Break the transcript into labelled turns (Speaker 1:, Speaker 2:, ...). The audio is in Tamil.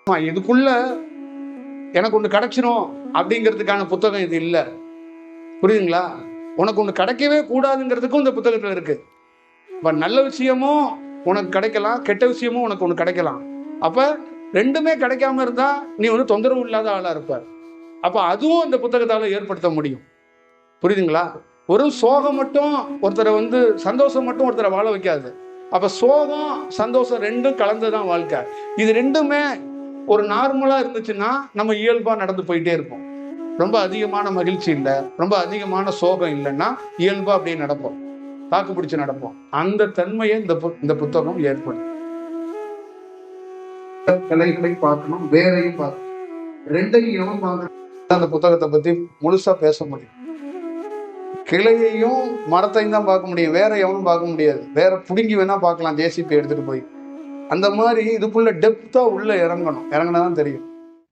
Speaker 1: இதுக்குள்ள எனக்கு ஒன்று கிடைச்சிரும் அப்படிங்கிறதுக்கான புத்தகம் இது இல்லை. புரியுதுங்களா? உனக்கு ஒன்று கிடைக்கவே கூடாதுங்கிறதுக்கும் இந்த புத்தகத்தில் இருக்கு. இப்போ நல்ல விஷயமும் உனக்கு கிடைக்கலாம், கெட்ட விஷயமும் உனக்கு ஒன்று கிடைக்கலாம். அப்போ ரெண்டுமே கிடைக்காம இருந்தா நீ வந்து தொந்தரவு இல்லாத ஆளா இருப்ப. அப்போ அதுவும் அந்த புத்தகத்தால் ஏற்படுத்த முடியும். புரியுதுங்களா? ஒரு சோகம் மட்டும் ஒருத்தரை வந்து சந்தோஷம் மட்டும் ஒருத்தரை வாழ வைக்காது. அப்போ சோகம் சந்தோஷம் ரெண்டும் கலந்துதான் வாழ்க்கை. இது ரெண்டுமே ஒரு நார்மலா இருந்துச்சுன்னா நம்ம இயல்பா நடந்து போயிட்டே இருப்போம். ரொம்ப அதிகமான மகிழ்ச்சி இல்லை, ரொம்ப அதிகமான சோகம் இல்லைன்னா இயல்பா அப்படியே நடப்போம், தாக்கு பிடிச்சு நடப்போம். அந்த தன்மையை இந்த புத்தகம் ஏற்படும். கலைகளை பார்க்கணும், வேறையும் பார்க்கணும். ரெண்டையும் எவன் பார்க்கணும்? அந்த புத்தகத்தை பத்தி முழுசா பேச முடியும். கிளையையும் மரத்தையும் தான் பார்க்க முடியும், வேற எவனும் பார்க்க முடியாது. வேற புடுங்கி வேணா பார்க்கலாம் ஜேசிபி எடுத்துட்டு போய். அந்த மாதிரி இதுக்குள்ள டெப்தா உள்ள இறங்கணும், இறங்கினாதான் தெரியும்.